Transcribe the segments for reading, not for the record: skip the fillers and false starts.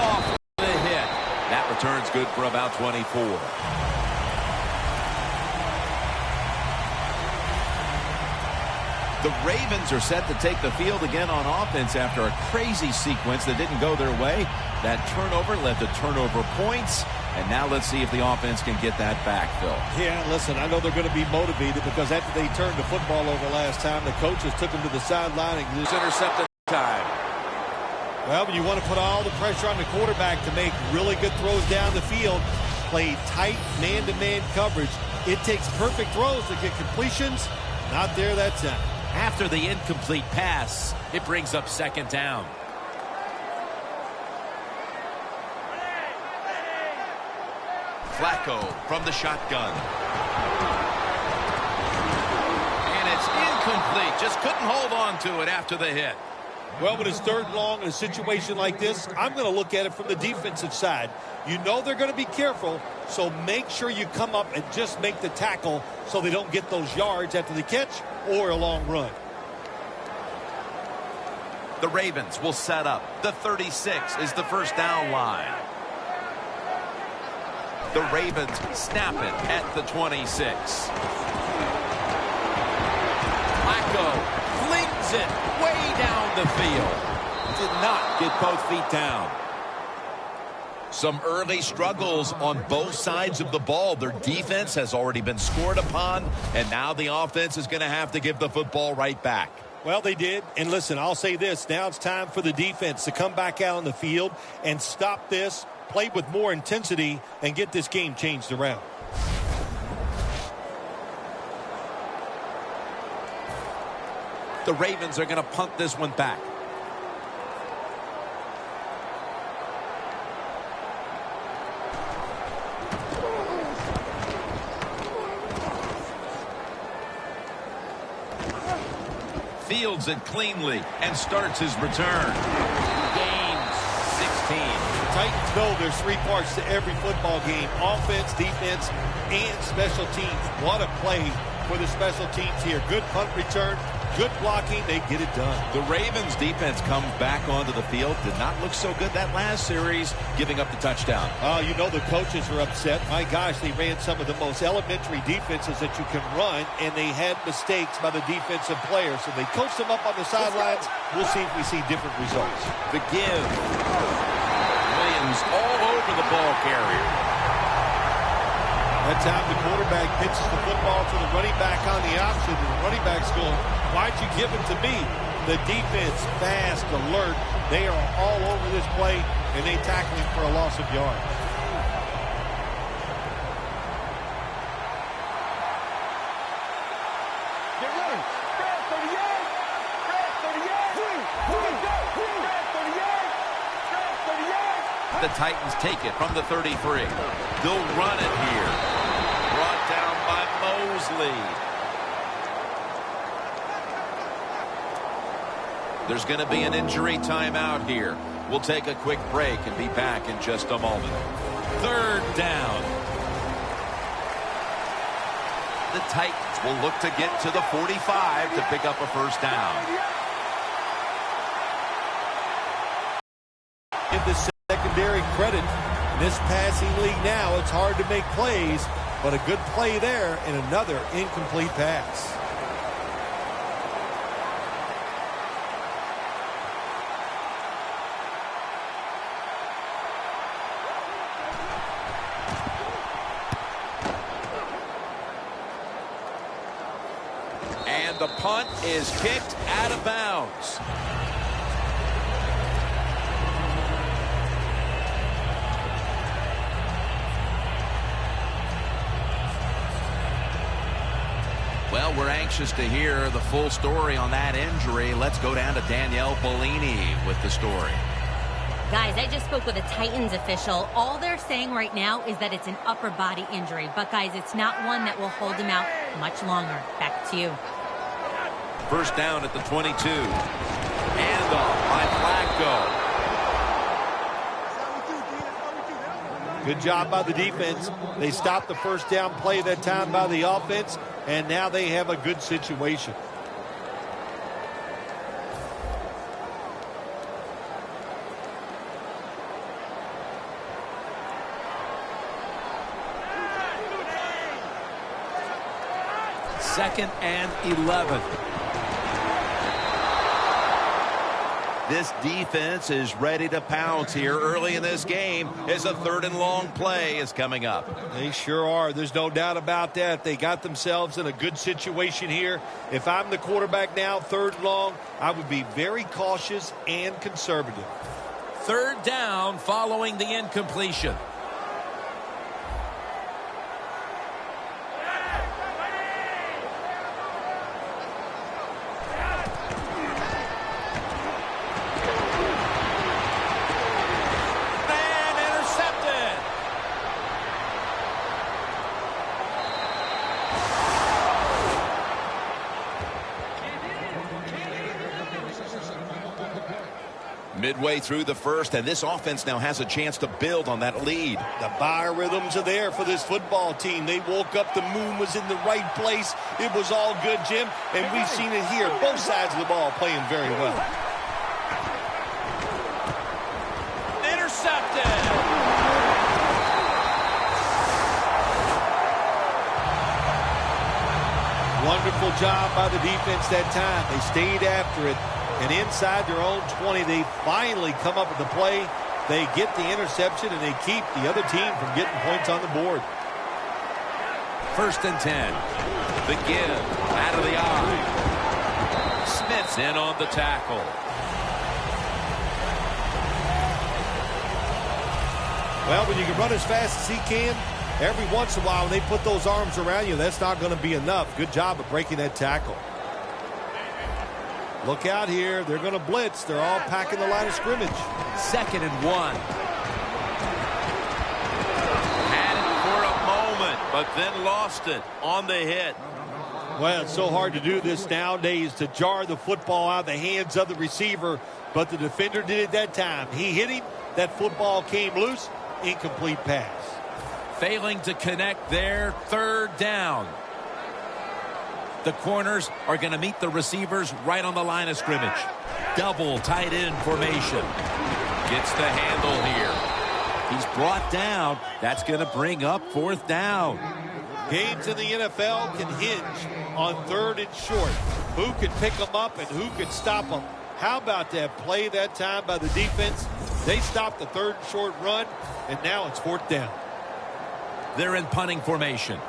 off the hit. That return's good for about 24. The Ravens are set to take the field again on offense after a crazy sequence that didn't go their way. That turnover led to turnover points. And now let's see if the offense can get that back, Phil. Yeah, listen, I know they're going to be motivated because after they turned the football over last time, the coaches took them to the sideline and just intercepted time. Well, you want to put all the pressure on the quarterback to make really good throws down the field, play tight man-to-man coverage. It takes perfect throws to get completions. Not there that time. After the incomplete pass, it brings up second down. Flacco from the shotgun. And it's incomplete. Just couldn't hold on to it after the hit. Well, when it's third and long in a situation like this, I'm going to look at it from the defensive side. You know they're going to be careful, so make sure you come up and just make the tackle so they don't get those yards after the catch or a long run. The Ravens will set up. The 36 is the first down line. The Ravens snap it at the 26. Flacco flings it way down the field. Did not get both feet down. Some early struggles on both sides of the ball. Their defense has already been scored upon, and now the offense is going to have to give the football right back. Well, they did. And listen, I'll say this. Now it's time for the defense to come back out on the field and stop this, play with more intensity, and get this game changed around. The Ravens are going to punt this one back. Fields it cleanly and starts his return. Gains 16. Titans know there's three parts to every football game: offense, defense, and special teams. What a play for the special teams here. Good punt return, good blocking. They get it done. The Ravens defense comes back onto the field. Did not look so good that last series, giving up the touchdown. Oh, you know the coaches are upset. My gosh, they ran some of the most elementary defenses that you can run, and they had mistakes by the defensive players. So they coached them up on the sidelines. We'll see if we see different results. The give. Williams all over the ball carrier. That time the quarterback pitches the football to the running back on the option, and the running back's going, why'd you give it to me? The defense, fast, alert. They are all over this play, and they tackle him for a loss of yards. Get ready. Fred 38. Fred 38. Fred 38. Fred 38. The Titans take it from the 33. They'll run it here. Brought down by Mosley. There's going to be an injury timeout here. We'll take a quick break and be back in just a moment. Third down. The Titans will look to get to the 45 to pick up a first down. Give the secondary credit. In this passing league now, it's hard to make plays, but a good play there and another incomplete pass. And the punt is kicked out of bounds. Well, we're anxious to hear the full story on that injury. Let's go down to Danielle Bellini with the story. Guys, I just spoke with a Titans official. All they're saying right now is that it's an upper body injury. But, guys, it's not one that will hold him out much longer. Back to you. First down at the 22. Handoff by Flacco. Good job by the defense. They stopped the first down play that time by the offense, and now they have a good situation. 2nd and 11. This defense is ready to pounce here early in this game as a 3rd and long play is coming up. They sure are. There's no doubt about that. They got themselves in a good situation here. If I'm the quarterback now, 3rd and long, I would be very cautious and conservative. 3rd down following the incompletion. Midway through the 1st, and this offense now has a chance to build on that lead. The biorhythms are there for this football team. They woke up, the moon was in the right place. It was all good, Jim, and we've seen it here. Both sides of the ball playing very well. Intercepted! Wonderful job by the defense that time. They stayed after it. And inside their own 20, they finally come up with the play. They get the interception, and they keep the other team from getting points on the board. 1st and 10. The give out of the eye. Smith's in on the tackle. Well, when you can run as fast as he can, every once in a while when they put those arms around you, that's not going to be enough. Good job of breaking that tackle. Look out here. They're going to blitz. They're all packing the line of scrimmage. 2nd and 1. Had it for a moment, but then lost it on the hit. Well, it's so hard to do this nowadays, to jar the football out of the hands of the receiver, but the defender did it that time. He hit him. That football came loose. Incomplete pass. Failing to connect there. 3rd down. The corners are going to meet the receivers right on the line of scrimmage. Double tight end formation. Gets the handle here. He's brought down. That's going to bring up 4th down. Games in the NFL can hinge on 3rd and short. Who can pick them up and who can stop them? How about that play that time by the defense? They stopped the 3rd and short run, and now it's 4th down. They're in punting formation.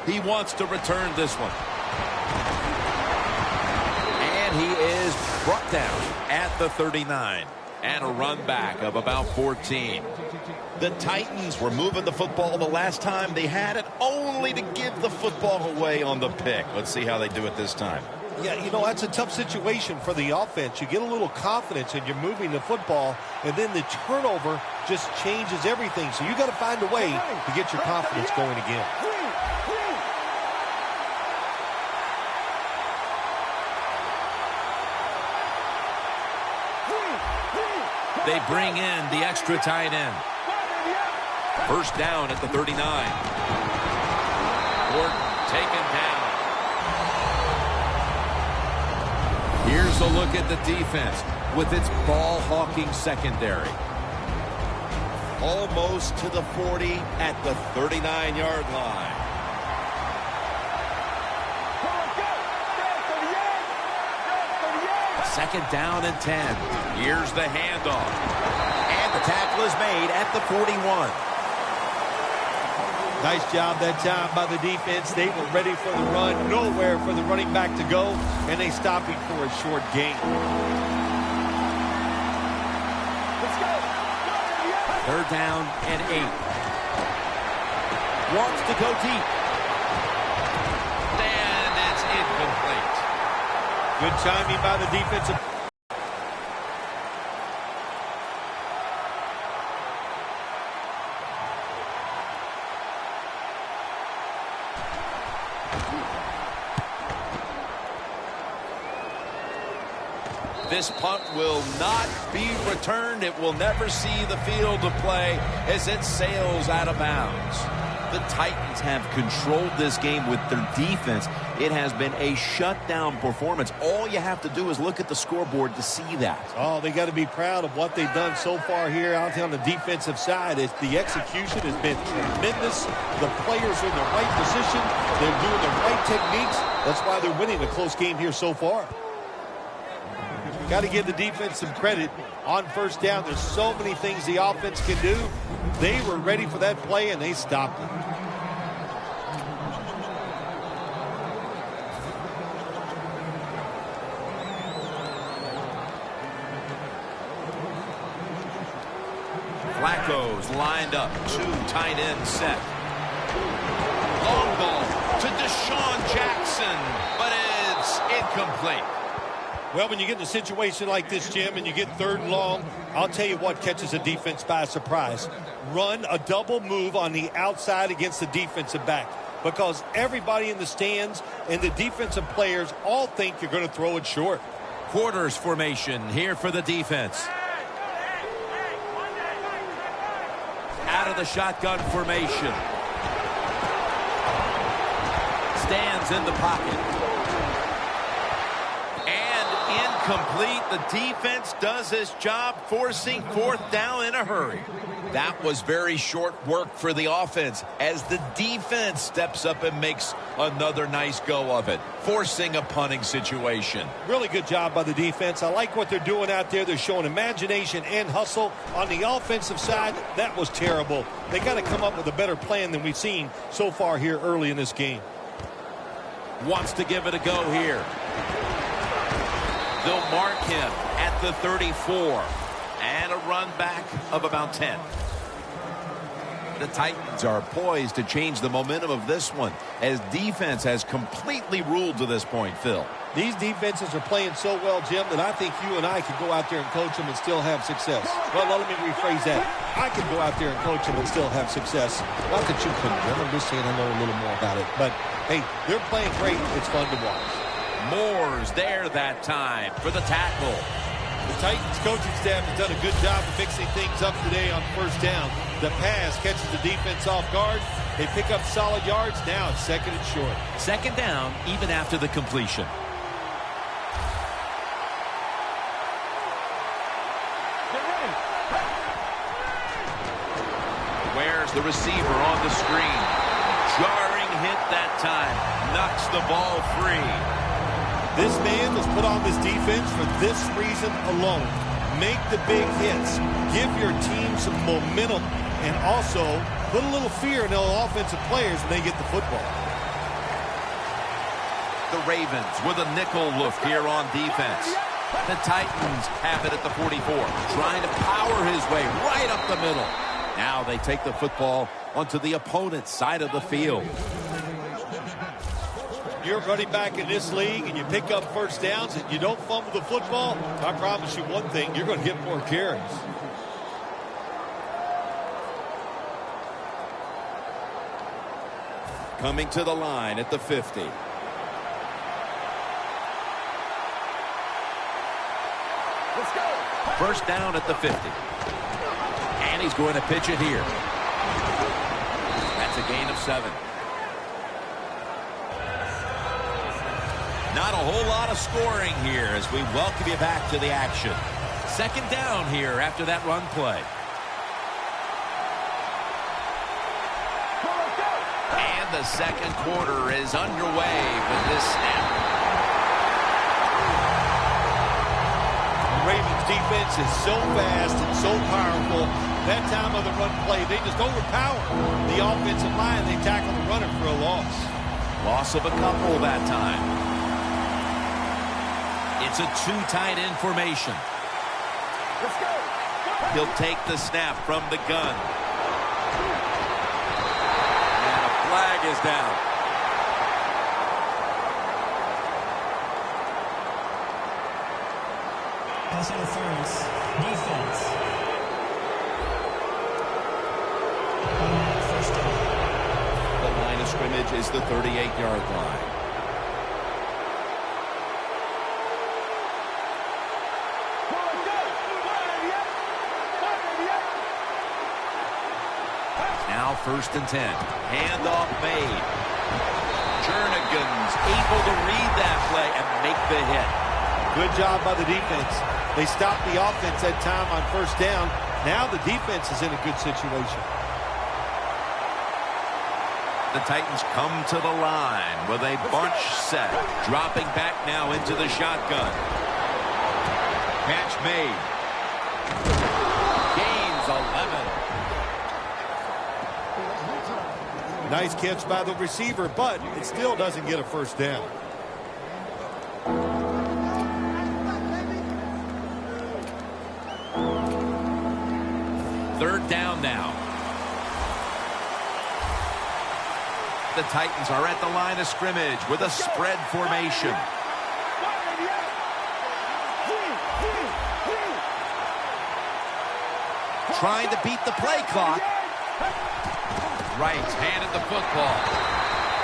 He wants to return this one. And he is brought down at the 39. And a run back of about 14. The Titans were moving the football the last time they had it, only to give the football away on the pick. Let's see how they do it this time. Yeah, you know, that's a tough situation for the offense. You get a little confidence and you're moving the football, and then the turnover just changes everything. So you got to find a way to get your confidence going again. They bring in the extra tight end. 1st down at the 39. Gordon taken down. Here's a look at the defense with its ball-hawking secondary. Almost to the 40 at the 39-yard line. Second down and 10. Here's the handoff. And the tackle is made at the 41. Nice job that time by the defense. They were ready for the run. Nowhere for the running back to go. And they stopped him for a short gain. Let's go. 3rd down and 8. Wants to go deep. And it's incomplete. Good timing by the defensive. This punt will not be returned. It will never see the field of play as it sails out of bounds. The Titans have controlled this game with their defense. It has been a shutdown performance. All you have to do is look at the scoreboard to see that. Oh, they got to be proud of what they've done so far here out on the defensive side. The execution has been tremendous. The players are in the right position. They're doing the right techniques. That's why they're winning a close game here so far. Got to give the defense some credit on first down. There's so many things the offense can do. They were ready for that play, and they stopped it. Flacco's lined up. 2 tight ends set. Long ball to Deshaun Jackson, but it's incomplete. Well, when you get in a situation like this, Jim, and you get 3rd and long, I'll tell you what catches a defense by surprise. Run a double move on the outside against the defensive back, because everybody in the stands and the defensive players all think you're going to throw it short. Quarters formation here for the defense. Out of the shotgun formation. Stands in the pocket. Complete. The defense does its job, forcing 4th down in a hurry. That was very short work for the offense as the defense steps up and makes another nice go of it, forcing a punting situation. Really good job by the defense. I like what they're doing out there. They're showing imagination and hustle. On the offensive side, that was terrible. They got to come up with a better plan than we've seen so far here early in this game. Wants to give it a go here. They'll mark him at the 34. And a run back of about 10. The Titans are poised to change the momentum of this one as defense has completely ruled to this point, Phil. These defenses are playing so well, Jim, that I think you and I could go out there and coach them and still have success. Well, let me rephrase that. I could go out there and coach them and still have success. Not that you couldn't, Jim. I'm just saying I know a little more about it. But, hey, they're playing great. It's fun to watch. Moore's there that time for the tackle. The Titans coaching staff has done a good job of fixing things up today on first down. The pass catches the defense off guard. They pick up solid yards. Now it's 2nd and short. 2nd down even after the completion. Where's the receiver on the screen? Jarring hit that time. Knocks the ball free. This man was put on this defense for this reason alone. Make the big hits. Give your team some momentum. And also put a little fear in the offensive players when they get the football. The Ravens with a nickel look here on defense. The Titans have it at the 44. Trying to power his way right up the middle. Now they take the football onto the opponent's side of the field. You're running back in this league and you pick up first downs and you don't fumble the football, I promise you one thing, you're going to get more carries. Coming to the line at the 50. Let's go. First down at the 50. And he's going to pitch it here. That's a gain of 7. Not a whole lot of scoring here as we welcome you back to the action. 2nd down here after that run play. And the 2nd quarter is underway with this snap. The Ravens defense is so fast and so powerful. That time of the run play, they just overpower the offensive line. They tackle the runner for a loss. Loss of a couple that time. It's a 2 tight end formation. Let's go. He'll take the snap from the gun. And a flag is down. Pass interference. Defense. First down. The line of scrimmage is the 38-yard line. 1st and 10. Handoff made. Jernigan's able to read that play and make the hit. Good job by the defense. They stopped the offense that time on 1st down. Now the defense is in a good situation. The Titans come to the line with a bunch set. Dropping back now into the shotgun. Catch made. Gains 11. Nice catch by the receiver, but it still doesn't get a 1st down. Third down now. The Titans are at the line of scrimmage with a spread formation. Trying to beat the play clock. Wright's handed the football.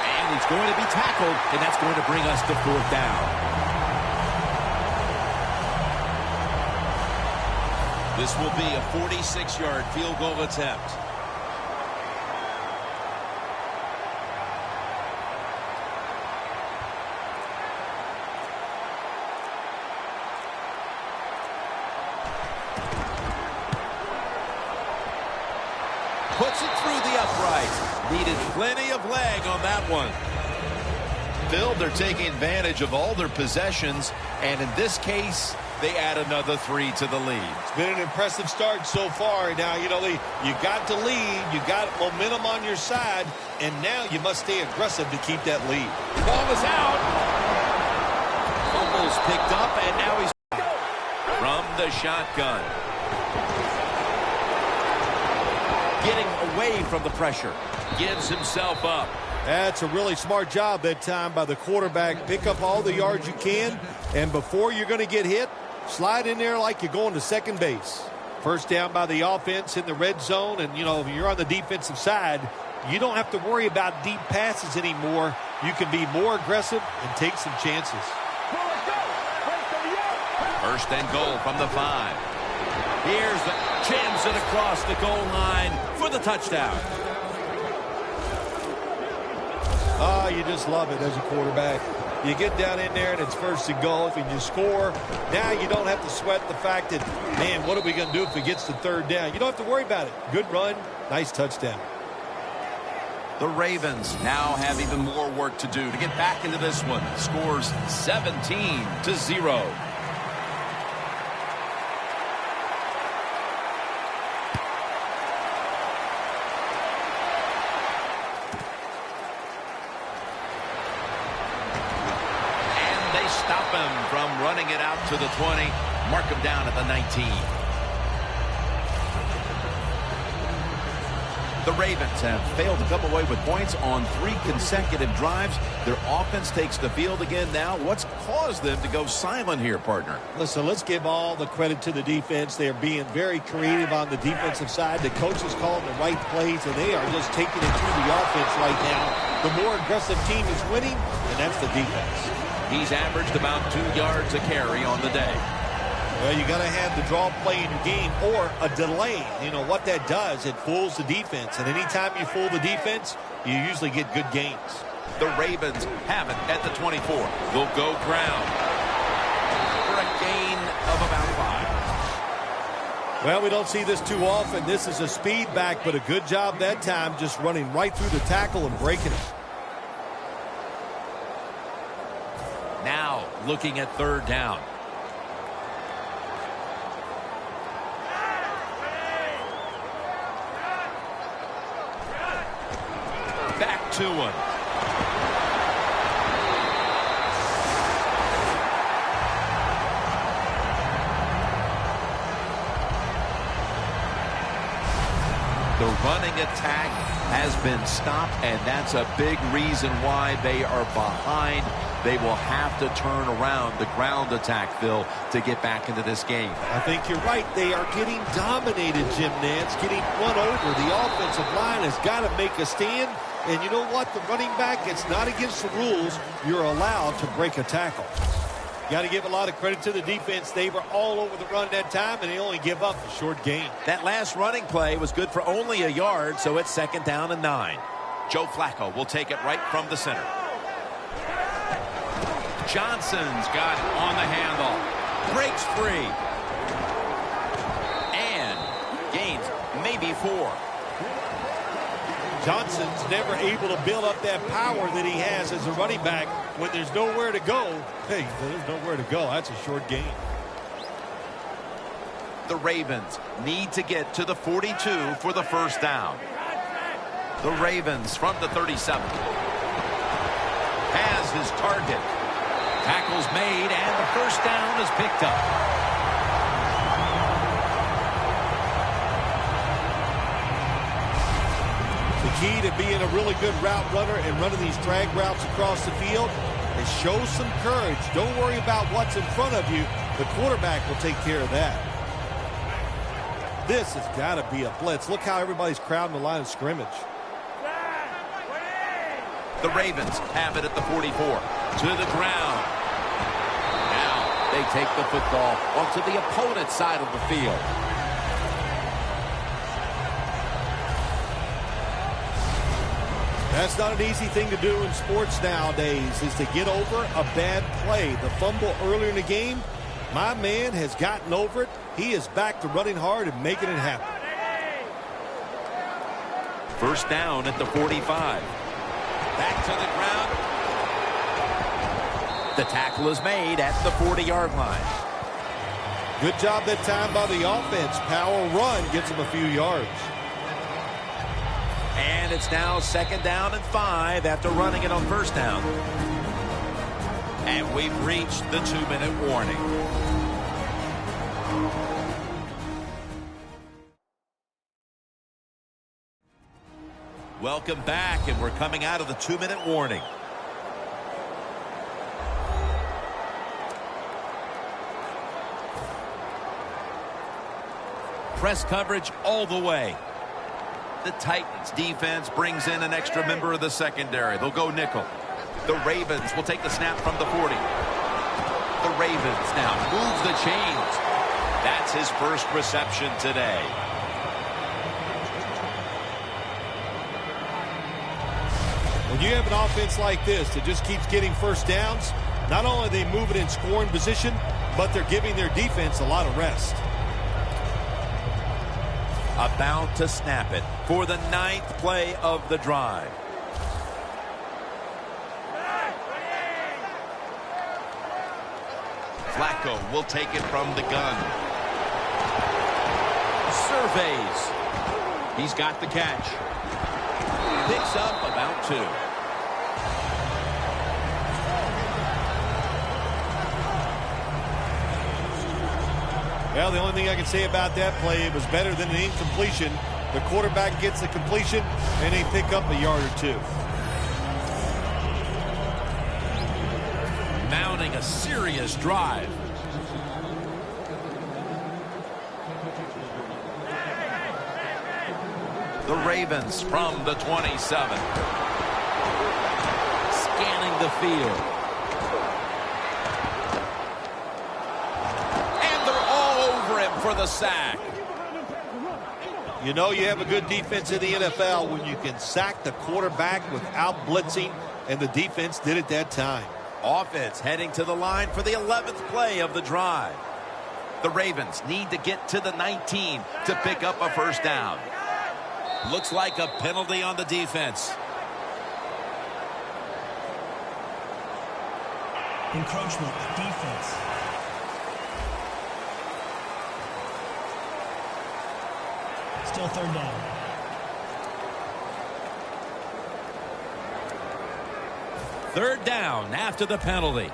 And he's going to be tackled, and that's going to bring us to 4th down. This will be a 46-yard field goal attempt. Puts it through the upright. Needed plenty of leg on that one. Phil, they're taking advantage of all their possessions, and in this case, they add another 3 to the lead. It's been an impressive start so far. Now, you got to lead. You got momentum on your side, and now you must stay aggressive to keep that lead. Ball is out. Fumbles picked up, and now he's from the shotgun. Getting away from the pressure. Gives himself up. That's a really smart job that time by the quarterback. Pick up all the yards you can, and before you're going to get hit, slide in there like you're going to second base. 1st down by the offense in the red zone, and, if you're on the defensive side, you don't have to worry about deep passes anymore. You can be more aggressive and take some chances. 1st and goal from the 5. Here's the jams it across the goal line for the touchdown. Oh, you just love it as a quarterback. You get down in there and it's 1st and goal and you score. Now you don't have to sweat the fact that, man, what are we going to do if it gets to 3rd down? You don't have to worry about it. Good run, nice touchdown. The Ravens now have even more work to do to get back into this one. Scores 17-0. Stop him from running it out to the 20. Mark him down at the 19. The Ravens have failed to come away with points on 3 consecutive drives. Their offense takes the field again now. What's caused them to go silent here, partner? Listen, let's give all the credit to the defense. They are being very creative on the defensive side. The coach is calling the right plays, and they are just taking it through the offense right now. The more aggressive team is winning, and that's the defense. He's averaged about 2 yards a carry on the day. Well, you got to have the draw play in your game or a delay. What that does, it fools the defense. And anytime you fool the defense, you usually get good gains. The Ravens have it at the 24. They'll go ground for a gain of about 5. Well, we don't see this too often. This is a speed back, but a good job that time just running right through the tackle and breaking it. Now looking at 3rd down. Back to him. The running attack has been stopped, and that's a big reason why they are behind. They will have to turn around the ground attack, Phil, to get back into this game. I think you're right. They are getting dominated, Jim Nantz, getting run over. The offensive line has got to make a stand. And you know what? The running back, it's not against the rules. You're allowed to break a tackle. Got to give a lot of credit to the defense. They were all over the run that time, and they only give up a short gain. That last running play was good for only a yard, so it's 2nd down and 9. Joe Flacco will take it right from the center. Johnson's got it on the handle. Breaks free. And gains maybe 4. Johnson's never able to build up that power that he has as a running back when there's nowhere to go. Hey, there's nowhere to go. That's a short gain. The Ravens need to get to the 42 for the first down. The Ravens from the 37. Has his target. Tackle's made, and the first down is picked up. The key to being a really good route runner and running these drag routes across the field is show some courage. Don't worry about what's in front of you. The quarterback will take care of that. This has got to be a blitz. Look how everybody's crowding the line of scrimmage. The Ravens have it at the 44. To the ground. Now they take the football onto the opponent's side of the field. That's not an easy thing to do in sports nowadays, is to get over a bad play. The fumble earlier in the game, my man has gotten over it. He is back to running hard and making it happen. First down at the 45. Back to the ground. The tackle is made at the 40-yard line. Good job that time by the offense. Power run gets him a few yards. And it's now 2nd down and 5 after running it on first down. And we've reached the 2-minute warning. Welcome back, and we're coming out of the 2-minute warning. Press coverage all the way. The Titans defense brings in an extra member of the secondary. They'll go nickel. The Ravens will take the snap from the 40. The Ravens now moves the chains. That's his first reception today. When you have an offense like this that just keeps getting first downs, not only are they moving in scoring position, but they're giving their defense a lot of rest. About to snap it for the 9th play of the drive. Flacco will take it from the gun. Surveys. He's got the catch. Picks up about 2. Well, the only thing I can say about that play, it was better than an incompletion. The quarterback gets the completion, and they pick up a yard or 2. Mounting a serious drive. The Ravens from the 27. Scanning the field. For the sack. You know you have a good defense in the NFL when you can sack the quarterback without blitzing, and the defense did it that time. Offense heading to the line for the 11th play of the drive. The Ravens need to get to the 19 to pick up a first down. Looks like a penalty on the defense. Encroachment, defense. Still 3rd down. Third down after the penalty.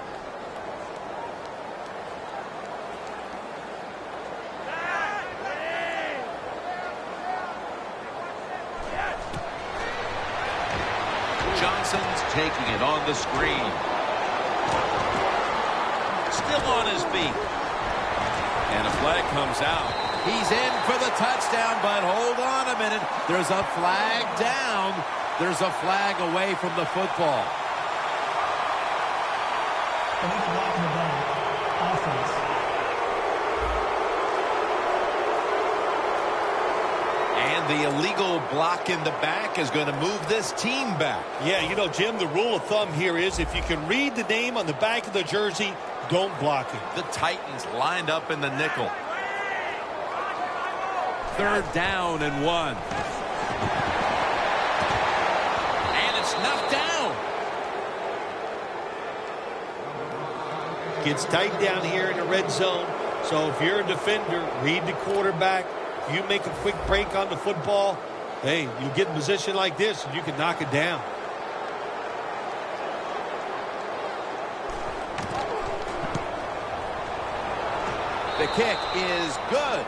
Johnson's taking it on the screen. Still on his feet. And a flag comes out. He's in for the touchdown, but hold on a minute. There's a flag down. There's a flag away from the football. Illegal block in the back. And the illegal block in the back is going to move this team back. Yeah, you know, Jim, the rule of thumb here is if you can read the name on the back of the jersey, don't block him. The Titans lined up in the nickel. 3rd down and 1. And it's knocked down. Gets tight down here in the red zone. So if you're a defender, read the quarterback. If you make a quick break on the football, hey, you get in a position like this and you can knock it down. The kick is good.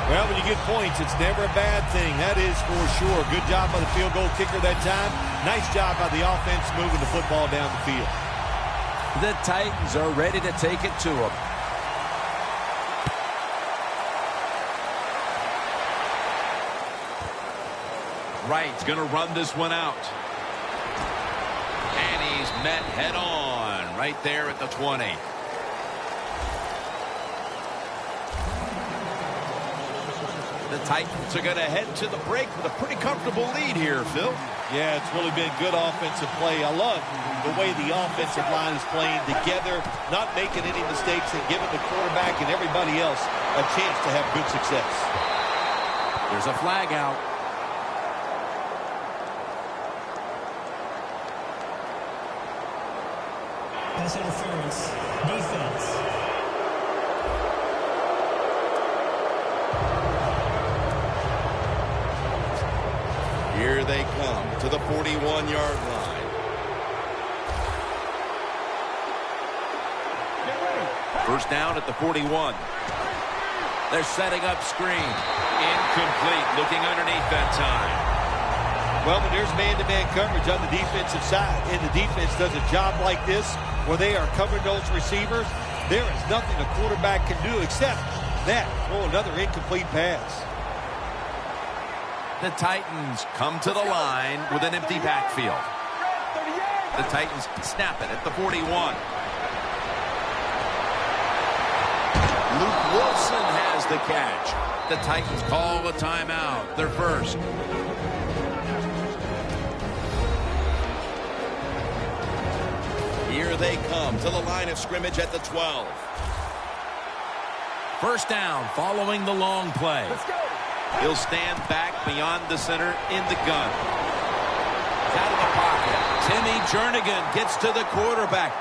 Well, when you get points, it's never a bad thing. That is for sure. Good job by the field goal kicker that time. Nice job by the offense moving the football down the field. The Titans are ready to take it to them. Wright's going to run this one out. And he's met head on right there at the 20. The Titans are going to head to the break with a pretty comfortable lead here, Phil. Yeah, it's really been good offensive play. I love the way the offensive line is playing together, not making any mistakes, and giving the quarterback and everybody else a chance to have good success. There's a flag out. Pass interference. Defense. Here they come to the 41-yard line. First down at the 41. They're setting up screen. Incomplete. Looking underneath that time. Well, when there's man-to-man coverage on the defensive side, and the defense does a job like this where they are covering those receivers, there is nothing a quarterback can do except that, throw another incomplete pass. The Titans come to the line with an empty backfield. The Titans snap it at the 41. Luke Wilson has the catch. The Titans call a timeout. Their first. Here they come to the line of scrimmage at the 12. First down following the long play. Let's go. He'll stand back beyond the center in the gun. Out of the pocket. Timmy Jernigan gets to the quarterback.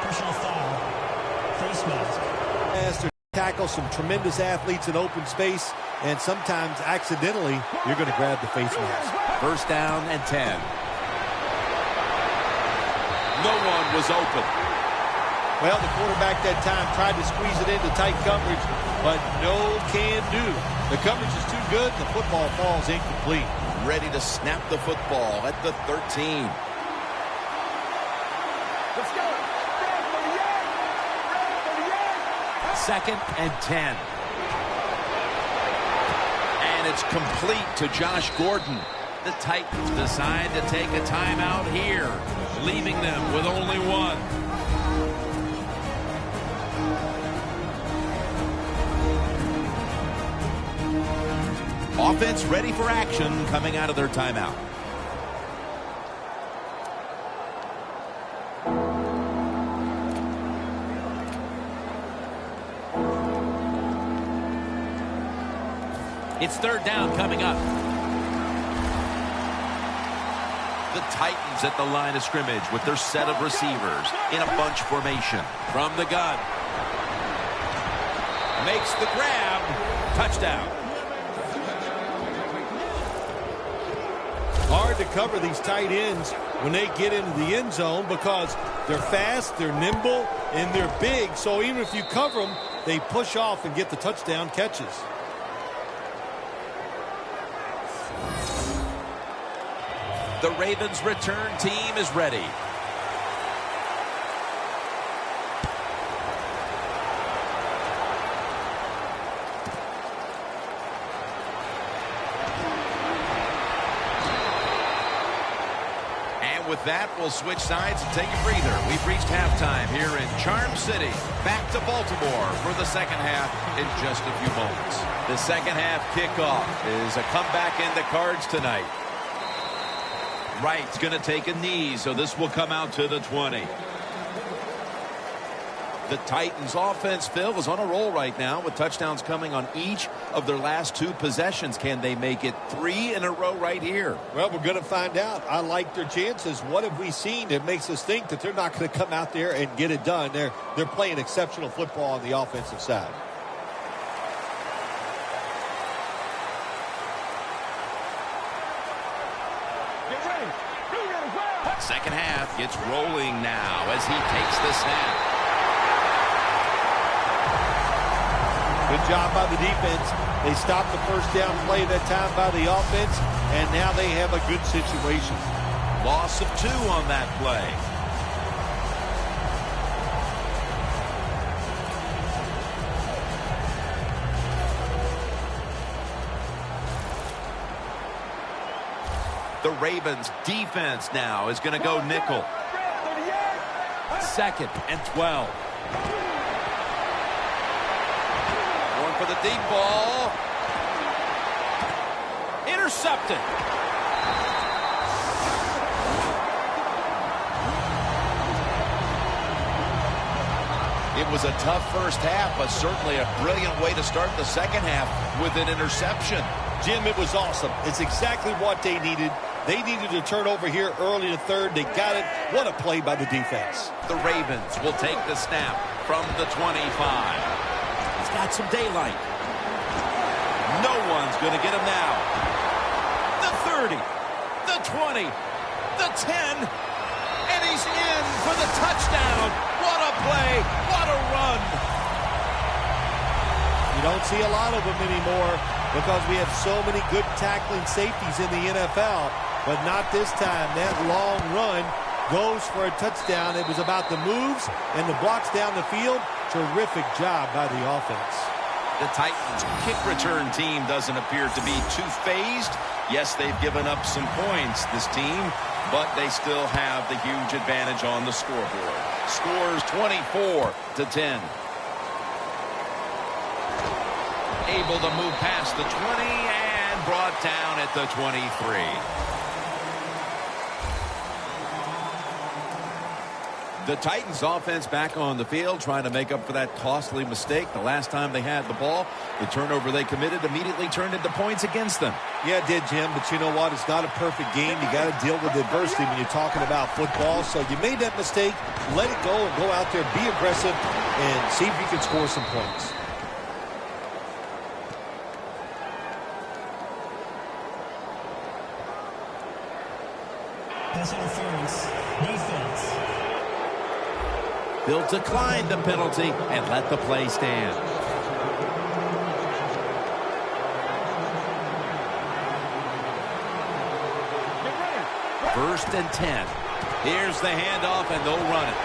Personal foul. Face mask. To tackle some tremendous athletes in open space, and sometimes accidentally, you're going to grab the face mask. First down and 10. No one was open. Well, the quarterback that time tried to squeeze it into tight coverage, but no can do. The coverage is too good. The football falls incomplete. Ready to snap the football at the 13. Let's go. Second and 10. And it's complete to Josh Gordon. The Titans decide to take a timeout here, leaving them with only one. Offense ready for action coming out of their timeout. It's third down coming up. The Titans at the line of scrimmage with their set of receivers in a bunch formation. From the gun. Makes the grab. Touchdown. Hard to cover these tight ends when they get into the end zone because they're fast, they're nimble, and they're big. So even if you cover them, they push off and get the touchdown catches. The Ravens' return team is ready. with that, we'll switch sides and take a breather. We've reached halftime here in Charm City. Back to Baltimore for the second half in just a few moments. The second half kickoff is a comeback in the cards tonight. Wright's going to take a knee, so this will come out to the 20. The Titans offense, Phil, is on a roll right now with touchdowns coming on each of their last 2 possessions. Can they make it 3 in a row right here? Well, we're going to find out. I like their chances. What have we seen that makes us think that they're not going to come out there and get it done? They're playing exceptional football on the offensive side. Second half gets rolling now as he takes the snap. Good job by the defense. They stopped the first down play that time by the offense, and now they have a good situation. Loss of 2 on that play. The Ravens defense now is going to go nickel. 2nd and 12. Going for the deep ball. Intercepted. It was a tough first half, but certainly a brilliant way to start the second half with an interception. Jim, it was awesome. It's exactly what they needed. They needed to turn over here early in the third. They got it. What a play by the defense. The Ravens will take the snap from the 25. He's got some daylight. No one's going to get him now. The 30, the 20, the 10, and he's in for the touchdown. What a play. What a run. You don't see a lot of them anymore because we have so many good tackling safeties in the NFL. But not this time. That long run goes for a touchdown. It was about the moves and the blocks down the field. Terrific job by the offense. The Titans kick return team doesn't appear to be too phased. Yes, they've given up some points, this team, but they still have the huge advantage on the scoreboard. Scores 24-10. Able to move past the 20 and brought down at the 23. The Titans offense back on the field trying to make up for that costly mistake. The last time they had the ball, the turnover they committed immediately turned into points against them. Yeah, it did, Jim, but you know what? It's not a perfect game. You got to deal with adversity when you're talking about football. So you made that mistake. Let it go and go out there, be aggressive, and see if you can score some points. Pass interference. Defense. They'll decline the penalty and let the play stand. First and 10. Here's the handoff, and they'll run it.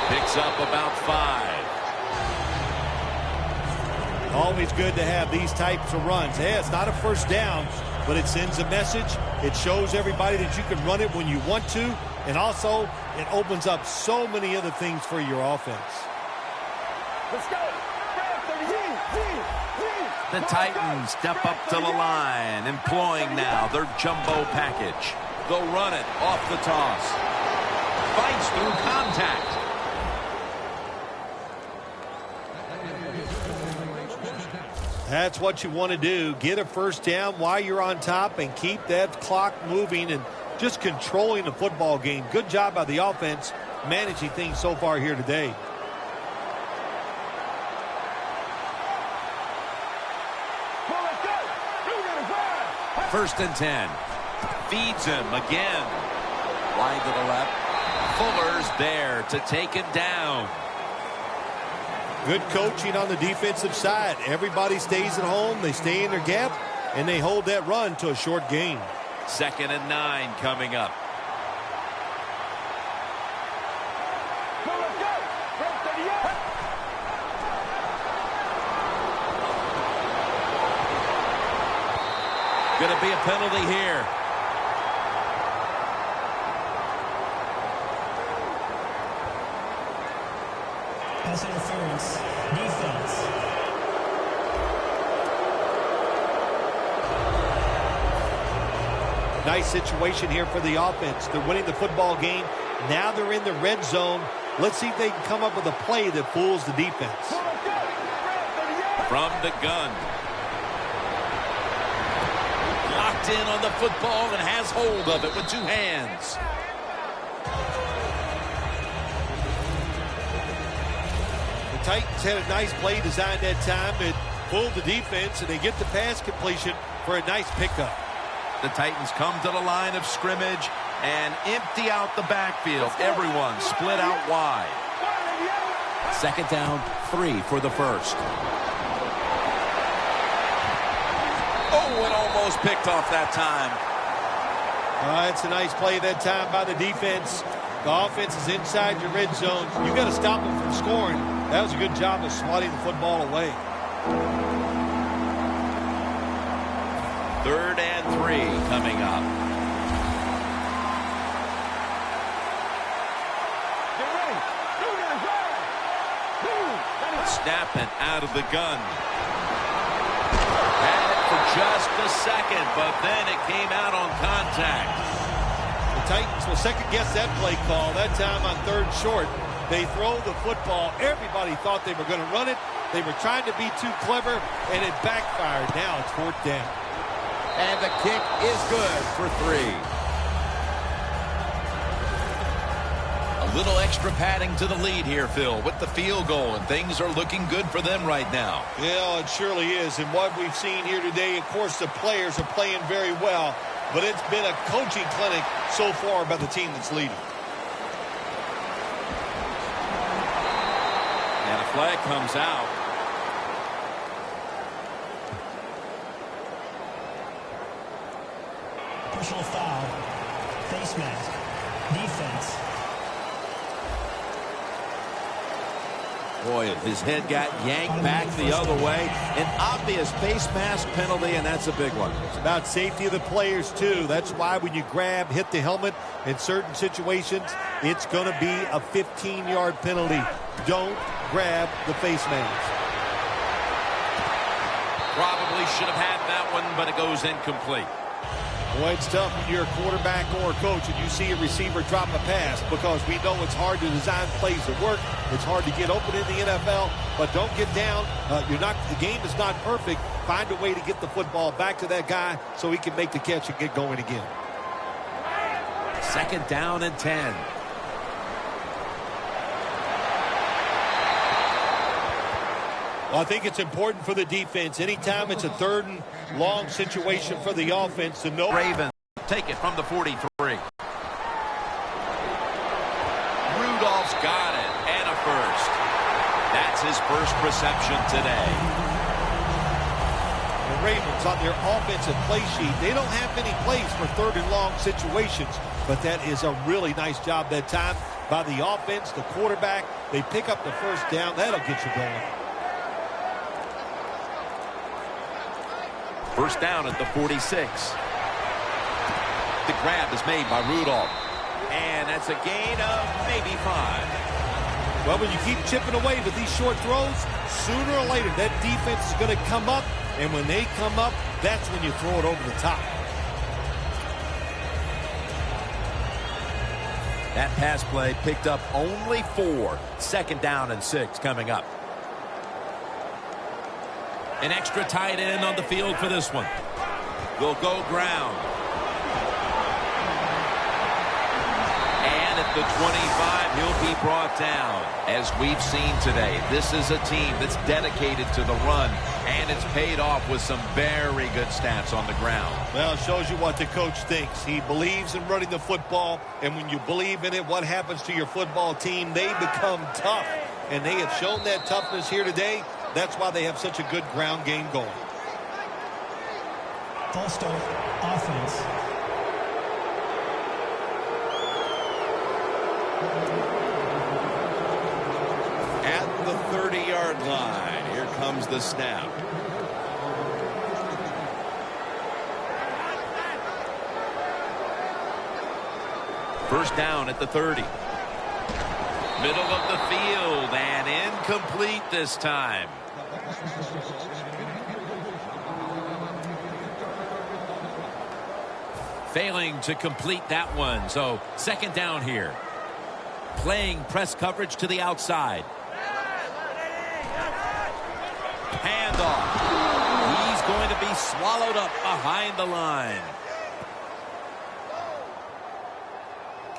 Picks up about 5. Always good to have these types of runs. Yeah, it's not a first down, but it sends a message. It shows everybody that you can run it when you want to. And also, it opens up so many other things for your offense. Let's go. The Titans step up to the line, employing now their jumbo package. They'll run it off the toss. Fights through contact. That's what you want to do. Get a first down while you're on top and keep that clock moving and just controlling the football game. Good job by the offense managing things so far here today. First and 10. Feeds him again. Wide to the left. Fuller's there to take him down. Good coaching on the defensive side. Everybody stays at home. They stay in their gap, and they hold that run to a short gain. 2nd and 9 coming up. Going to be a penalty here. Pass interference. Defense. Nice situation here for the offense. They're winning the football game. Now they're in the red zone. Let's see if they can come up with a play that fools the defense. From the gun. Locked in on the football and has hold of it with two hands. The Titans had a nice play design that time. It fooled the defense, and they get the pass completion for a nice pickup. The Titans come to the line of scrimmage and empty out the backfield. Everyone split out wide. Second down, 3 for the first. Oh, it almost picked off that time. It's a nice play that time by the defense. The offense is inside your red zone. You got to stop them from scoring. That was a good job of swatting the football away. 3rd and 3 coming up. Snapping out of the gun. Had it for just a second, but then it came out on contact. The Titans will second-guess that play call. That time on 3rd short, they throw the football. Everybody thought they were going to run it. They were trying to be too clever, and it backfired. Now it's 4th down. And the kick is good for 3. A little extra padding to the lead here, Phil, with the field goal, and things are looking good for them right now. Yeah, it surely is. And what we've seen here today, of course, the players are playing very well, but it's been a coaching clinic so far by the team that's leading. And a flag comes out. Personal foul. Face mask. Defense. Boy, his head got yanked back the other way. An obvious face mask penalty, and that's a big one. It's about safety of the players, too. That's why when you grab, hit the helmet in certain situations, it's going to be a 15-yard penalty. Don't grab the face mask. Probably should have had that one, but it goes incomplete. Boy, it's tough when you're a quarterback or a coach and you see a receiver drop a pass, because we know it's hard to design plays that work. It's hard to get open in the NFL, but don't get down. The game is not perfect. Find a way to get the football back to that guy so he can make the catch and get going again. 2nd down and 10. Well, I think it's important for the defense. Anytime it's a 3rd and long situation for the offense to know. Ravens take it from the 43. Rudolph's got it, and a first. That's his first reception today. The Ravens on their offensive play sheet, they don't have many plays for 3rd and long situations, but that is a really nice job that time by the offense, the quarterback. They pick up the first down. That'll get you going. 1st down at the 46. The grab is made by Rudolph. And that's a gain of maybe 5. Well, when you keep chipping away with these short throws, sooner or later that defense is going to come up. And when they come up, that's when you throw it over the top. That pass play picked up only 4. 2nd down and 6 coming up. An extra tight end on the field for this one. Will go ground. And at the 25, he'll be brought down. As we've seen today, this is a team that's dedicated to the run, and it's paid off with some very good stats on the ground. Well, it shows you what the coach thinks. He believes in running the football, and when you believe in it, what happens to your football team? They become tough, and they have shown that toughness here today. That's why they have such a good ground game going. False start. Offense. At the 30-yard line, here comes the snap. First down at the 30. Middle of the field and incomplete this time. Failing to complete that one, so second down here. Playing press coverage to the outside. Handoff. He's going to be swallowed up behind the line.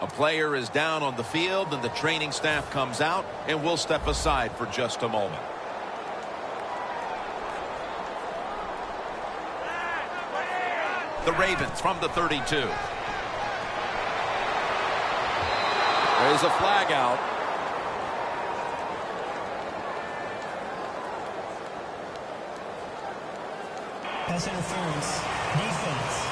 A player is down on the field, and the training staff comes out, and we'll step aside for just a moment. The Ravens from the 32. There's a flag out. Pass interference. Defense.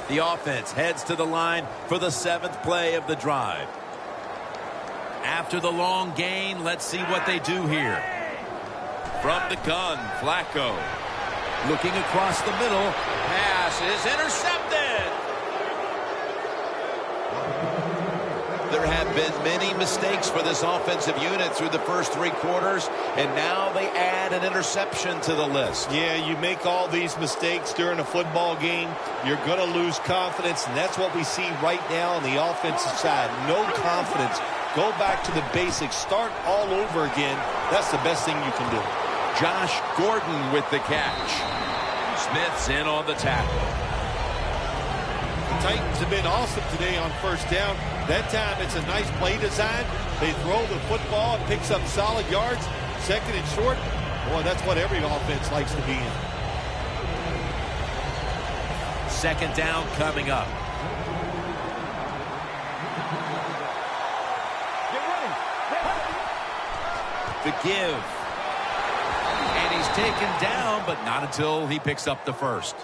The offense heads to the line for the 7th play of the drive. After the long gain, let's see what they do here. From the gun, Flacco. Looking across the middle. Pass is intercepted. There have been many mistakes for this offensive unit through the first 3 quarters, and now they add an interception to the list. Yeah, you make all these mistakes during a football game, you're going to lose confidence, and that's what we see right now on the offensive side. No confidence. Go back to the basics. Start all over again. That's the best thing you can do. Josh Gordon with the catch. Smith's in on the tackle. The Titans have been awesome today on first down. That time it's a nice play design. They throw the football, it picks up solid yards. Second and short. Boy, that's what every offense likes to be in. Second down coming up. The give. And he's taken down, but not until he picks up the first.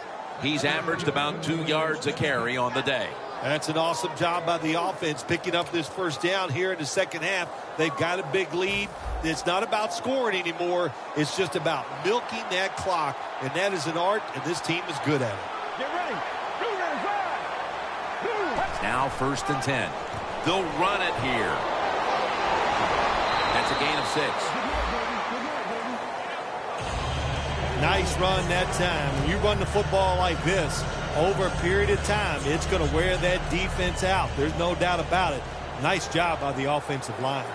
He's averaged about 2 yards a carry on the day. That's an awesome job by the offense picking up this first down here in the second half. They've got a big lead. It's not about scoring anymore. It's just about milking that clock, and that is an art, and this team is good at it. Get ready. It's now 1st and 10. They'll run it here. That's a gain of 6. Nice run that time. When you run the football like this over a period of time, it's going to wear that defense out. There's no doubt about it. Nice job by the offensive line.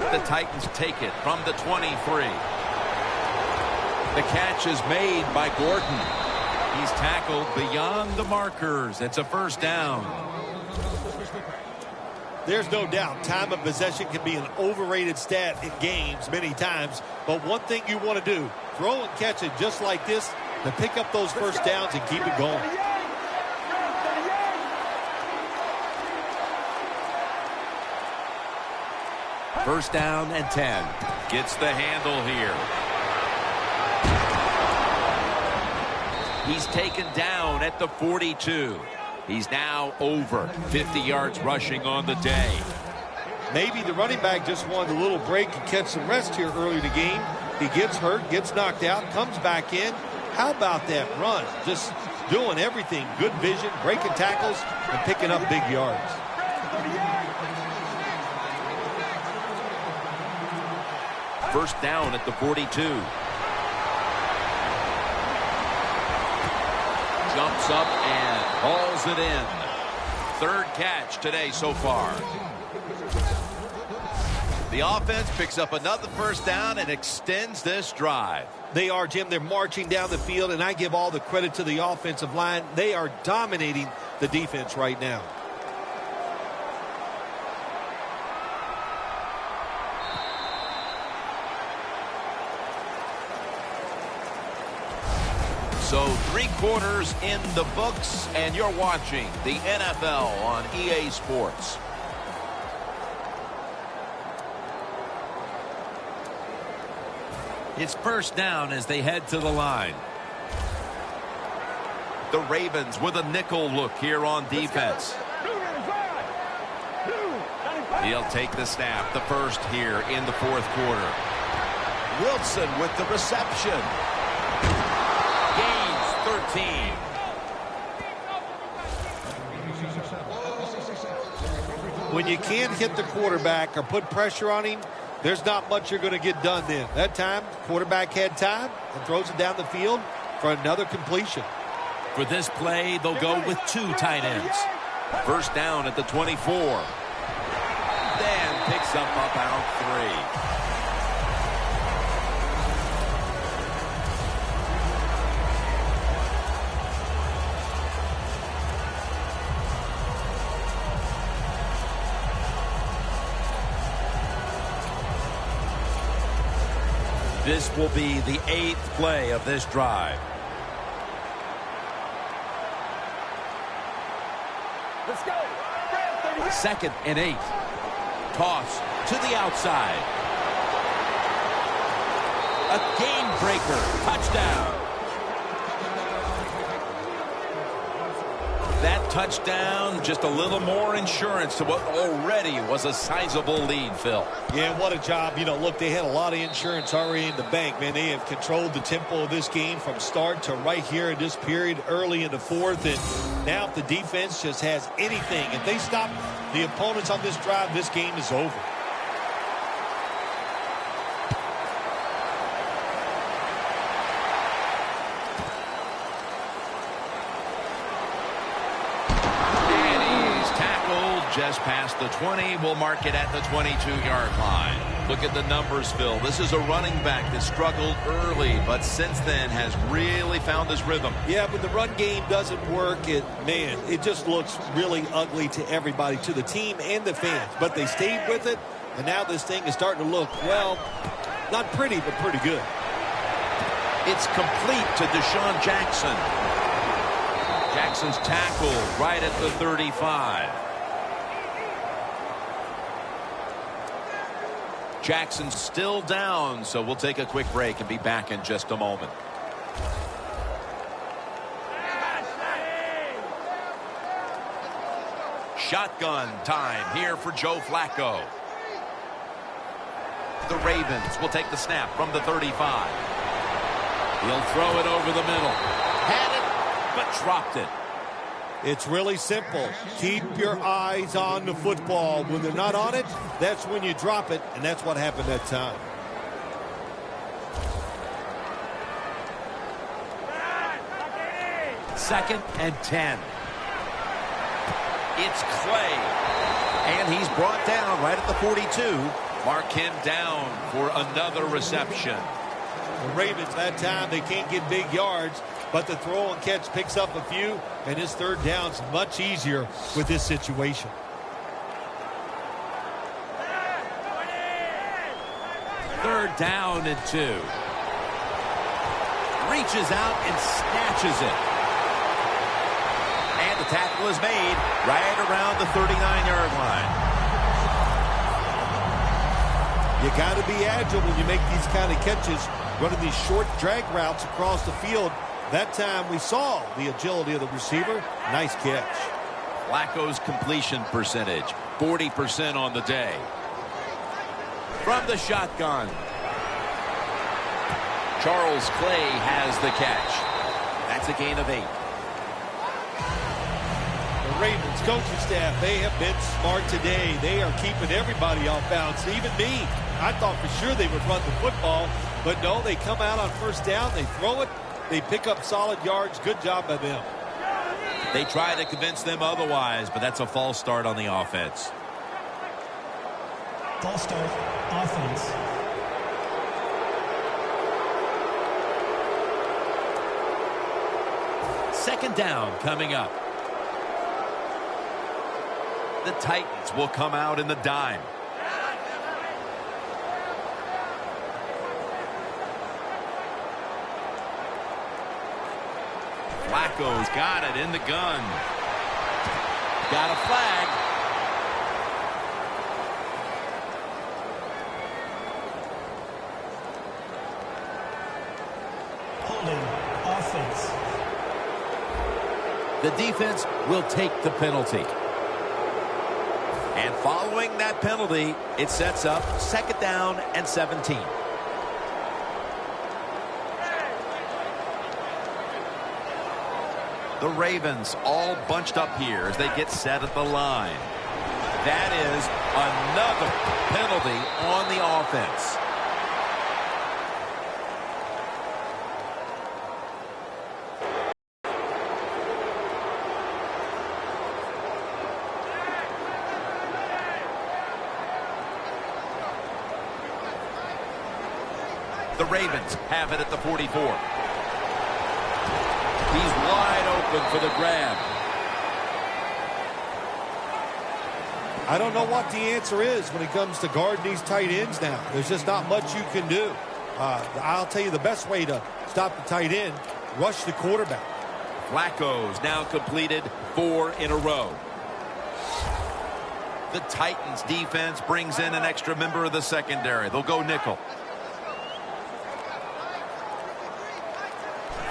The Titans take it from the 23. The catch is made by Gordon. He's tackled beyond the markers. It's a first down. There's no doubt time of possession can be an overrated stat in games many times. But one thing you want to do, throw and catch it just like this to pick up those first downs and keep it going. First down and 10. Gets the handle here. He's taken down at the 42. He's now over 50 yards rushing on the day. Maybe the running back just wanted a little break and catch some rest here early in the game. He gets hurt, gets knocked out, comes back in. How about that run? Just doing everything. Good vision, breaking tackles, and picking up big yards. First down at the 42. Jumps up and hauls it in. 3rd catch today so far. The offense picks up another first down and extends this drive. They are, Jim. They're marching down the field, and I give all the credit to the offensive line. They are dominating the defense right now. So 3 quarters in the books, and you're watching the NFL on EA Sports. It's first down as they head to the line. The Ravens with a nickel look here on defense. He'll take the snap, the first here in the 4th quarter. Wilson with the reception. team. When you can't hit the quarterback or put pressure on him, there's not much you're going to get done then. That time, quarterback had time and throws it down the field for another completion. For this play, they'll go with 2 tight ends. First down at the 24. Then picks up about 3. This will be the 8th play of this drive. Let's go. 2nd and 8. Toss to the outside. A game breaker. Touchdown. That touchdown, just a little more insurance to what already was a sizable lead, Phil. Yeah, what a job. You know, look, they had a lot of insurance already in the bank, man. They have controlled the tempo of this game from start to right here in this period early in the 4th. And now if the defense just has anything, if they stop the opponents on this drive, this game is over. Just past the 20. We'll mark it at the 22-yard line. Look at the numbers, Phil. This is a running back that struggled early, but since then has really found his rhythm. Yeah, but the run game doesn't work. It just looks really ugly to everybody, to the team and the fans. But they stayed with it, and now this thing is starting to look, well, not pretty, but pretty good. It's complete to Deshaun Jackson. Jackson's tackled right at the 35. Jackson's still down, so we'll take a quick break and be back in just a moment. Shotgun time here for Joe Flacco. The Ravens will take the snap from the 35. He'll throw it over the middle. Had it, but dropped it. It's really simple. Keep your eyes on the football. When they're not on it, that's when you drop it, and that's what happened that time. Second and 10. It's Clay. And he's brought down right at the 42. Mark him down for another reception. The Ravens, that time, they can't get big yards, but the throw and catch picks up a few, and his 3rd down's much easier with this situation. Third down and 2. Reaches out and snatches it. And the tackle is made right around the 39-yard line. You got to be agile when you make these kind of catches, running these short drag routes across the field. That time we saw the agility of the receiver. Nice catch. Flacco's completion percentage, 40% on the day. From the shotgun. Charles Clay has the catch. That's a gain of 8. The Ravens coaching staff, they have been smart today. They are keeping everybody off bounds, even me. I thought for sure they would run the football, but no, they come out on first down, they throw it, they pick up solid yards. Good job by them. They try to convince them otherwise, but that's a false start on the offense. False start, offense. Second down coming up. The Titans will come out in the dime. Flacco's got it in the gun. Got a flag. Holding, offense. The defense will take the penalty. And following that penalty, it sets up second down and 17. The Ravens all bunched up here as they get set at the line. That is another penalty on the offense. The Ravens have it at the 44. He's wide open for the grab. I don't know what the answer is when it comes to guarding these tight ends now. There's just not much you can do. I'll tell you the best way to stop the tight end, rush the quarterback. Flacco's now completed 4 in a row. The Titans defense brings in an extra member of the secondary. They'll go nickel.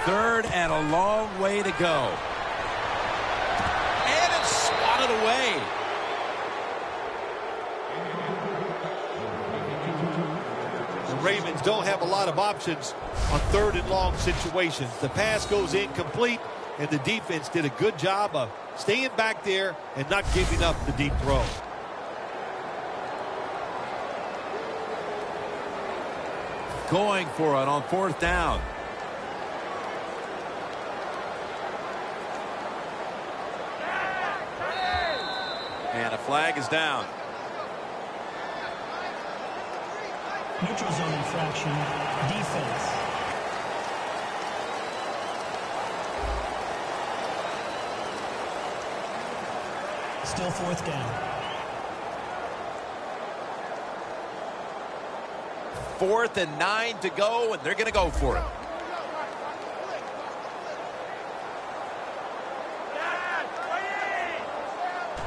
3rd and a long way to go. And it's swatted away. The Ravens don't have a lot of options on 3rd and long situations. The pass goes incomplete, and the defense did a good job of staying back there and not giving up the deep throw. Going for it on 4th down. And a flag is down. Neutral zone infraction. Defense. Still 4th down. 4th and 9 to go, and they're going to go for it.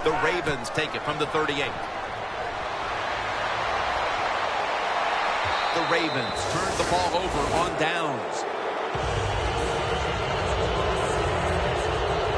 The Ravens take it from the 38. The Ravens turn the ball over on downs.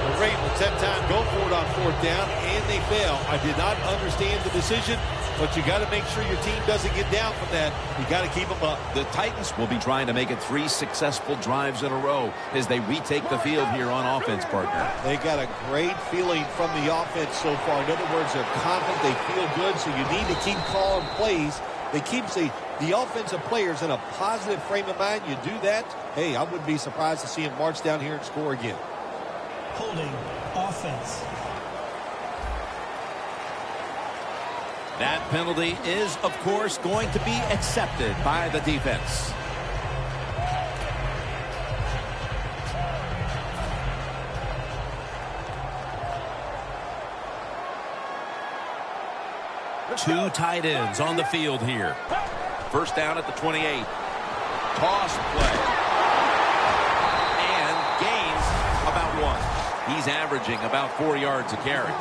The Ravens that time go for it on 4th down, and they fail. I did not understand the decision, but you got to make sure your team doesn't get down from that. You got to keep them up. The Titans will be trying to make it 3 successful drives in a row as they retake the field here on offense, partner. They got a great feeling from the offense so far. In other words, they're confident, they feel good, so you need to keep calling plays. They keep the offensive players in a positive frame of mind. You do that, hey, I wouldn't be surprised to see them march down here and score again. Holding offense. That penalty is, of course, going to be accepted by the defense. Two tight ends on the field here. 1st down at the 28. Toss play. And gains about 1. He's averaging about 4 yards a carry.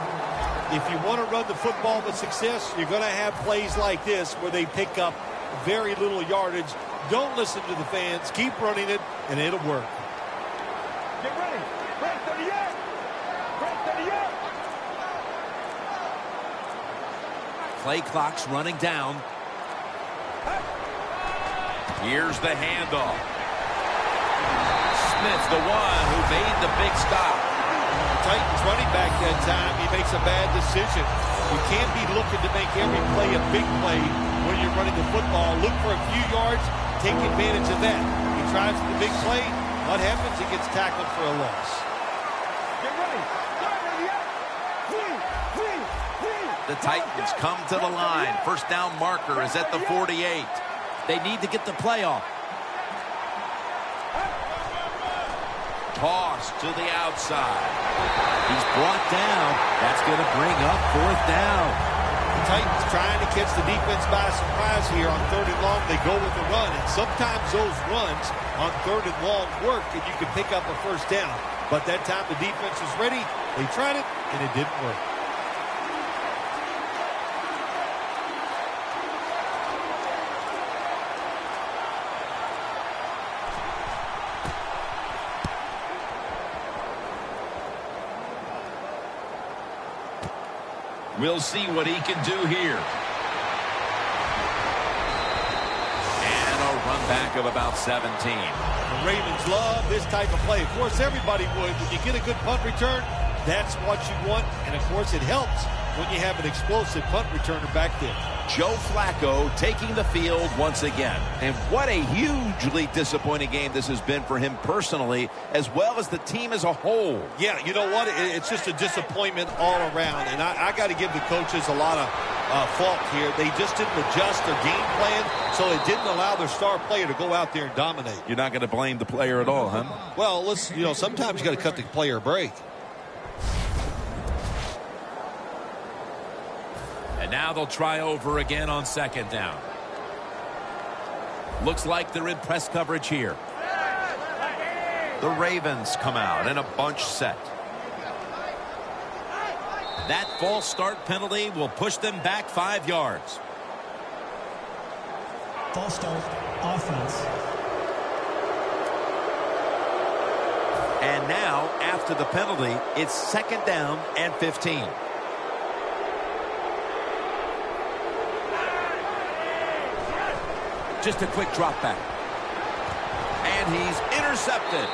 If you want to run the football with success, you're going to have plays like this where they pick up very little yardage. Don't listen to the fans. Keep running it, and it'll work. Get ready. Break 38. Break 38. Play clock's running down. Here's the handoff. Smith, the one who made the big stop. Titans running back that time, he makes a bad decision. You can't be looking to make every play a big play when you're running the football. Look for a few yards, take advantage of that. He tries for the big play. What happens? He gets tackled for a loss. Get ready. The Titans come to the line. 1st down marker is at the 48. They need to get the play off. Toss to the outside. He's brought down. That's going to bring up 4th down. The Titans trying to catch the defense by surprise here on 3rd and long. They go with the run, and sometimes those runs on 3rd and long work, and you can pick up a 1st down. But that time the defense was ready. They tried it, and it didn't work. We'll see what he can do here. And a run back of about 17. The Ravens love this type of play. Of course, everybody would. When you get a good punt return, that's what you want. And, of course, it helps when you have an explosive punt returner back there. Joe Flacco taking the field once again. And what a hugely disappointing game this has been for him personally, as well as the team as a whole. Yeah, you know what? It's just a disappointment all around. And I got to give the coaches a lot of fault here. They just didn't adjust their game plan, so it didn't allow their star player to go out there and dominate. You're not going to blame the player at all, huh? Well, sometimes you got to cut the player a break. And now they'll try over again on second down. Looks like they're in press coverage here. The Ravens come out in a bunch set. That false start penalty will push them back 5 yards. False start, offense. And now, after the penalty, it's second down and 15. Just a quick drop back. And he's intercepted.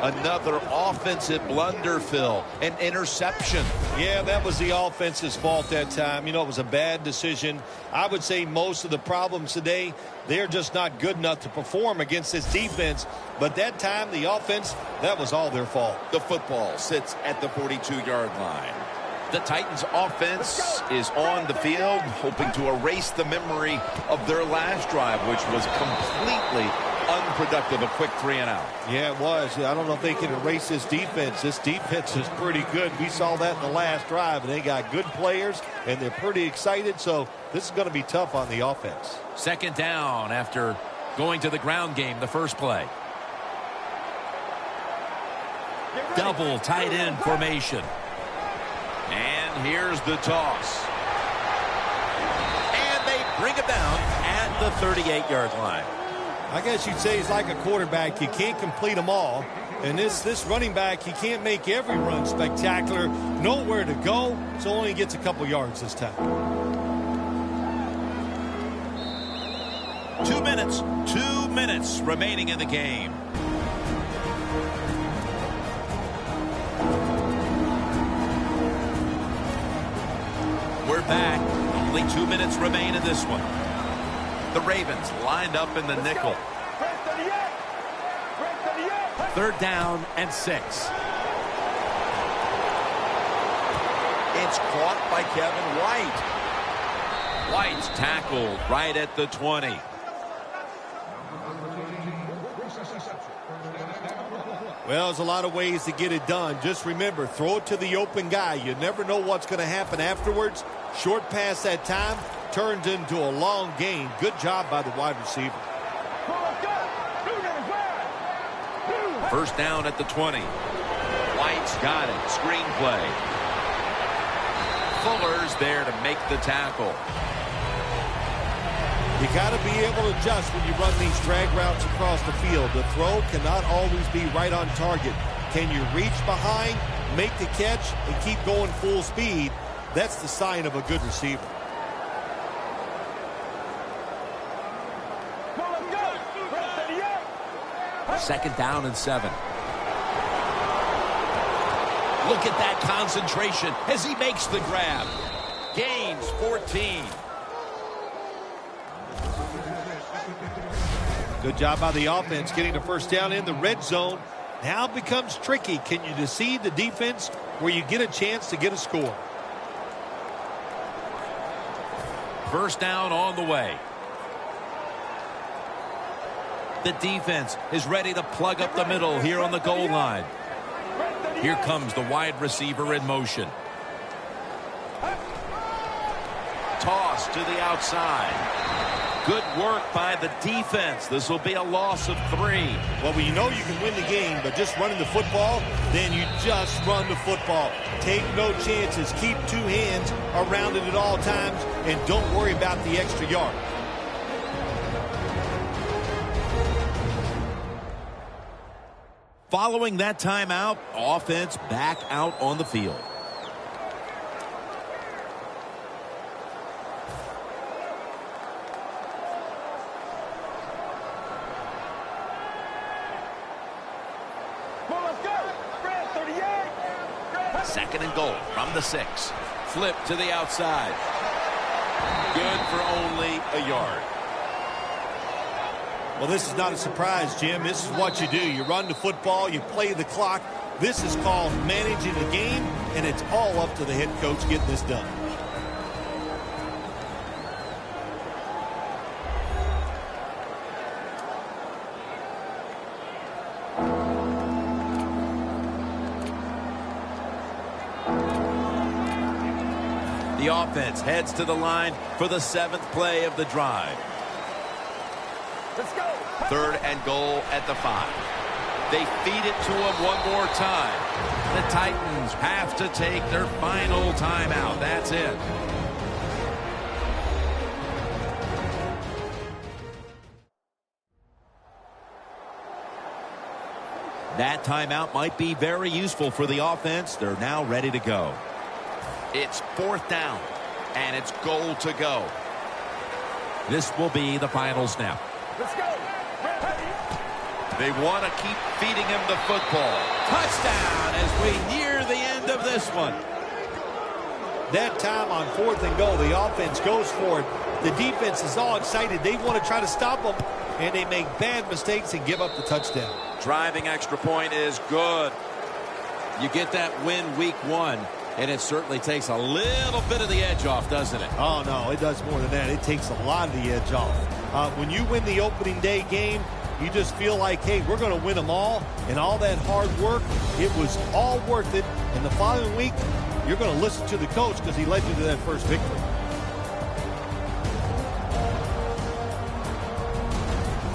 Another offensive blunder, Phil. An interception. Yeah, that was the offense's fault that time. It was a bad decision. I would say most of the problems today, they're just not good enough to perform against this defense. But that time, the offense, that was all their fault. The football sits at the 42-yard line. The Titans offense is on the field, hoping to erase the memory of their last drive, which was completely unproductive, a quick 3-and-out. Yeah, it was. I don't know if they can erase this defense. This defense is pretty good. We saw that in the last drive, and they got good players, and they're pretty excited, so this is going to be tough on the offense. Second down after going to the ground game the first play. Double tight end formation. And here's the toss. And they bring it down at the 38-yard line. I guess you'd say he's like a quarterback. You can't complete them all. And this running back, he can't make every run spectacular. Nowhere to go, so only gets a couple yards this time. 2 minutes. 2 minutes remaining in the game. We're back. Only 2 minutes remain in this one. The Ravens lined up in the nickel. Third down and 6. It's caught by Kevin White. White's tackled right at the 20. Well, there's a lot of ways to get it done. Just remember, throw it to the open guy. You never know what's going to happen afterwards. Short pass that time turns into a long gain. Good job by the wide receiver. First down at the 20. White's got it. Screenplay. Fuller's there to make the tackle. You got to be able to adjust when you run these drag routes across the field. The throw cannot always be right on target. Can you reach behind, make the catch, and keep going full speed? That's the sign of a good receiver. Second down and 7. Look at that concentration as he makes the grab. Gains 14. Good job by the offense getting the first down in the red zone. Now it becomes tricky. Can you deceive the defense where you get a chance to get a score? First down on the way. The defense is ready to plug up the middle here on the goal line. Here comes the wide receiver in motion. Toss to the outside. Good work by the defense. This will be a loss of 3. Well, you know you can win the game, but just running the football, then you just run the football. Take no chances. Keep 2 hands around it at all times, and don't worry about the extra yard. Following that timeout, offense back out on the field. 2nd and goal from the 6. Flip to the outside. Good for only a yard. Well, this is not a surprise, Jim. This is what you do. You run the football, you play the clock. This is called managing the game, and it's all up to the head coach getting this done. The offense heads to the line for the 7th play of the drive. Let's go. 3rd and goal at the 5. They feed it to him one more time. The Titans have to take their final timeout. That's it. That timeout might be very useful for the offense. They're now ready to go. It's 4th down, and it's goal to go. This will be the final snap. Let's go. They want to keep feeding him the football. Touchdown as we near the end of this one. That time on 4th and goal, the offense goes for it. The defense is all excited. They want to try to stop them, and they make bad mistakes and give up the touchdown. Driving extra point is good. You get that win week 1, and it certainly takes a little bit of the edge off, doesn't it? Oh, no, it does more than that. It takes a lot of the edge off. When you win the opening day game, you just feel like, hey, we're going to win them all, and all that hard work, it was all worth it. And the following week, you're going to listen to the coach because he led you to that first victory.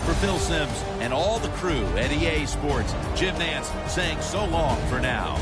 For Phil Simms and all the crew at EA Sports, Jim Nance saying so long for now.